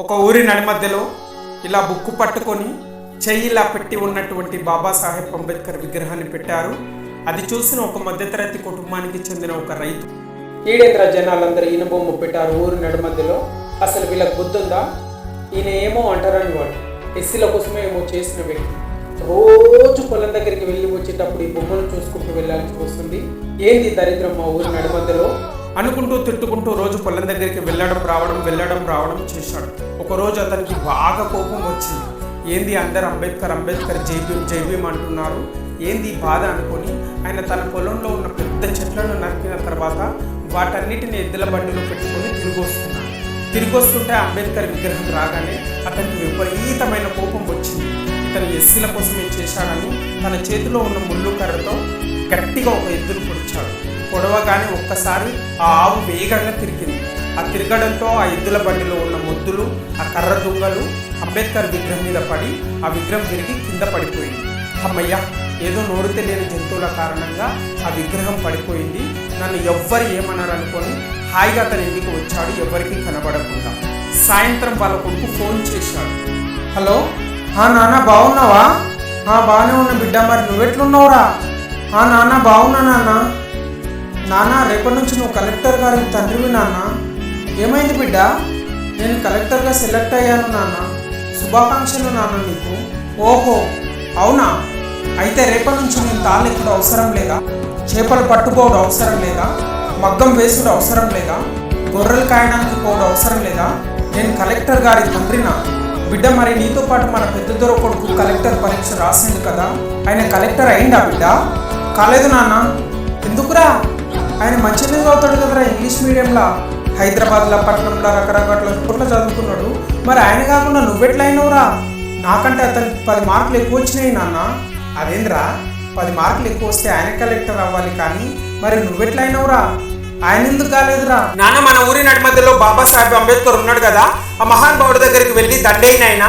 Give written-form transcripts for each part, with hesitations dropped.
ఒక ఊరి నడిమధ్యలో ఇలా బుక్కు పట్టుకొని చెయ్యి ఇలా పెట్టి ఉన్నటువంటి బాబాసాహెబ్ అంబేద్కర్ విగ్రహాన్ని పెట్టారు. అది చూసిన ఒక మధ్యతరగతి కుటుంబానికి చెందిన ఒక రైతు, ఈడేంద్ర జనాలందరూ ఈయన బొమ్మ పెట్టారు ఊరి నడిమధ్యలో, అసలు వీళ్ళకి బుద్ధి ఉందా? ఈయన ఏమో అంటారని వాడు ఎస్సీల కోసమే ఏమో చేసిన వ్యక్తి. రోజు పొలం దగ్గరికి వెళ్ళి వచ్చేటప్పుడు ఈ బొమ్మను చూసుకుంటూ వెళ్ళాల్సి వస్తుంది. ఏంది దరిద్రం మా ఊరి నడిమధ్యలో అనుకుంటూ తిట్టుకుంటూ రోజు పొలం దగ్గరికి వెళ్ళడం రావడం చేశాడు. ఒకరోజు అతనికి బాగా కోపం వచ్చింది. ఏంది అందరు అంబేద్కర్ అంబేద్కర్ జై భీమ్ అంటున్నారు, ఏంది బాధ అనుకొని ఆయన తన పొలంలో ఉన్న పెద్ద చెట్లను నరికిన తర్వాత వాటన్నిటిని ఎద్దుల బండిలో పెట్టుకొని తిరిగి వస్తుంటే అంబేద్కర్ విగ్రహం రాగానే అతనికి విపరీతమైన కోపం వచ్చింది. ఇతను ఎస్సీల కోసమే చేశాడని తన చేతిలో ఉన్న ముళ్ళు కర్రతో గట్టిగా ఒక ఎద్దును పొడవగానే ఒక్కసారి ఆ ఆవు వేగంగా తిరిగింది. ఆ తిరగడంతో ఆ ఎద్దుల బండిలో ఉన్న మొద్దులు, ఆ కర్ర దుంగలు అంబేద్కర్ విగ్రహం మీద పడి ఆ విగ్రహం తిరిగి కింద పడిపోయింది. అమ్మయ్య, ఏదో నోరు తెలియని జంతువుల కారణంగా ఆ విగ్రహం పడిపోయింది, నన్ను ఎవ్వరు ఏమన్నారు అనుకొని హాయిగా అతని ఇంటికి వచ్చాడు, ఎవరికి కనబడకుండా. సాయంత్రం వాళ్ళ కొడుకు ఫోన్ చేశాడు. హలో, నాన్న బాగున్నావా? బాగానే ఉన్న బిడ్డ, మరి నువ్వెట్లున్నావురా? నాన్న బాగున్నా నాన్న, రేపటి నుంచి నువ్వు కలెక్టర్ గారికి తండ్రివి నాన్న. ఏమైంది బిడ్డ? నేను కలెక్టర్గా సెలెక్ట్ అయ్యాను నాన్న, శుభాకాంక్షలు నాన్న నీకు. ఓహో అవునా, అయితే రేపటి నుంచి నేను తాళ్ళు ఎప్పుడు అవసరం లేదా, చేపలు పట్టుకోవడం అవసరం లేదా, మగ్గం వేసుడు అవసరం లేదా, గొర్రెలు కాయడానికి పోవడం అవసరం లేదా, నేను కలెక్టర్ గారి తండ్రినా? బిడ్డ, మరి నీతో పాటు మన పెద్ద దొర కొడుకు కలెక్టర్ పరీక్ష రాసింది కదా, ఆయన కలెక్టర్ అయిందా బిడ్డ? కాలేదు నాన్న. ఎందుకురా? ఆయన మంచిగా చదువుతాడు కదరా, ఇంగ్లీష్ మీడియంలో హైదరాబాద్లో పట్టణంలో రకరకాల చోట్ల చదువుకున్నాడు. మరి ఆయన కాకుండా నువ్వెట్లా అయినవురా? నాకంటే అతనికి 10 మార్కులు ఎక్కువ వచ్చినాయి నాన్న. అదేంద్రా, 10 మార్కులు ఎక్కువ వస్తే ఆయన కలెక్టర్ అవ్వాలి కానీ మరి నువ్వెట్లా అయినవురా? ఆయన ఎందుకు కాలేదురా? నాన్న, మన ఊరి నడిమధ్యలో బాబాసాహెబ్ అంబేద్కర్ ఉన్నాడు కదా, ఆ మహానుభావుడి దగ్గరికి వెళ్ళి దండైన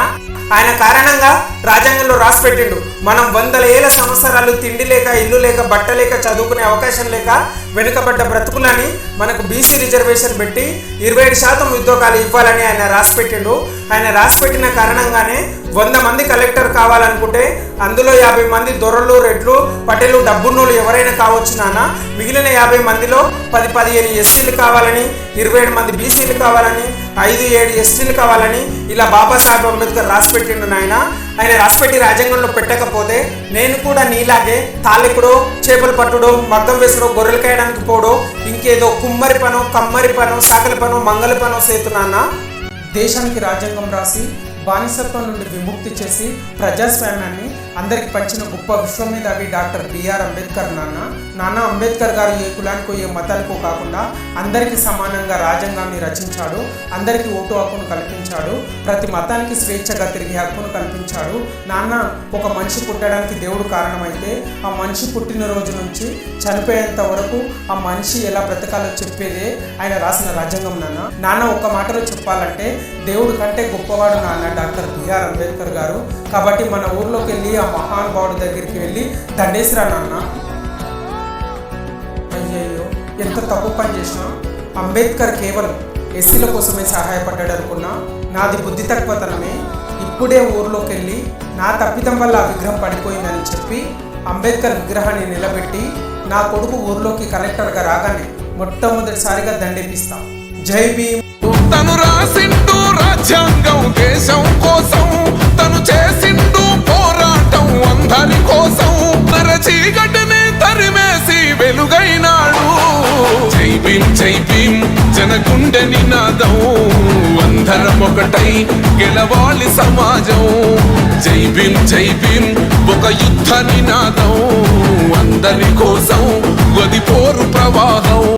ఆయన కారణంగా రాజ్యాంగంలో రాసి పెట్టిండు, మనం 100 ఏళ్ల సంవత్సరాలు తిండి లేక, ఇల్లు లేక, బట్ట లేక, చదువుకునే అవకాశం లేక వెనుకబడ్డ బ్రతుకులని మనకు బీసీ రిజర్వేషన్ పెట్టి 27% ఉద్యోగాలు ఇవ్వాలని ఆయన రాసి పెట్టిండు. ఆయన రాసి పెట్టిన కారణంగానే 100 మంది కలెక్టర్ కావాలనుకుంటే అందులో 50 మంది దొరలు, రెడ్లు, పటేలు, డబ్బున్నోళ్ళు ఎవరైనా కావచ్చు నాన్న. మిగిలిన 50 మందిలో 10-15 ఎస్సీలు కావాలని, 27 మంది బీసీలు కావాలని, 5-7 ఎస్టీలు కావాలని ఇలా బాబాసాహెబ్ అంబేద్కర్ రాసి పెట్టిండు నాయన. ఆయన రాసిపెట్టి రాజ్యాంగంలో పెట్టకపోతే నేను కూడా నీలాగే తాళ్ళెక్కుడో, చేపలు పట్టుడో, మగ్గం వేసుడో, గొర్రెలు కాయడానికి పోడో, ఇంకేదో కుమ్మరి పనో, కమ్మరి పనో, సాకలి పనో, మంగళ పనో చేస్తున్నానా? దేశానికి రాజ్యాంగం రాసి బానిసత్వం నుండి విముక్తి చేసి ప్రజాస్వామ్యాన్ని అందరికి పంచిన గొప్ప విశ్వమేధావి డాక్టర్ బిఆర్ అంబేద్కర్ నాన్న అంబేద్కర్ గారు ఏ కులానికో ఏ మతానికో కాకుండా అందరికీ సమానంగా రాజ్యాంగాన్ని రచించాడు. అందరికీ ఓటు హక్కును కల్పించాడు. ప్రతి మతానికి స్వేచ్ఛగా తిరిగే హక్కును కల్పించాడు. నాన్న, ఒక మనిషి పుట్టడానికి దేవుడు కారణమైతే ఆ మనిషి పుట్టినరోజు నుంచి చనిపోయేంత వరకు ఆ మనిషి ఎలా బ్రతకాలో చెప్పేదే ఆయన రాసిన రాజ్యాంగం నాన్న. ఒక్క మాటలో చెప్పాలంటే దేవుడు కంటే గొప్పవాడు నాన్న డాక్టర్ బిఆర్ అంబేద్కర్ గారు. కాబట్టి మన ఊర్లోకి వెళ్ళి ఆ మహానుభావుడి దగ్గరికి వెళ్ళి దండేసిరా నాన్న. అయ్యయ్యో, ఎంత తప్పు పని చేసినా. అంబేద్కర్ కేవలం ఎస్సీల కోసమే సహాయపడ్డాడు అనుకున్నా నాది బుద్ధి తక్కువతనమే. ఇప్పుడే ఊర్లోకి వెళ్ళి నా తప్పిదం వల్ల ఆ విగ్రహం పడిపోయిందని చెప్పి అంబేద్కర్ విగ్రహాన్ని నిలబెట్టి నా కొడుకు ఊర్లోకి కలెక్టర్గా రాగానే మొట్టమొదటిసారిగా దండేపిస్తా. జై భీమ్. తను రాసిండు రాజ్యాంగం దేశం కోసం, తను చేసిండు పోరాటం అందరి కోసం, చీకటిని తరిమేసి వెలుగైనాడు. జై భీమ్ జనగుండె నినాదం, అందరం ఒకటై గెలవాలి సమాజం. జై భీమ్ ఒక యుద్ధ నినాదం, అందరి కోసం గది పోరు ప్రవాహం.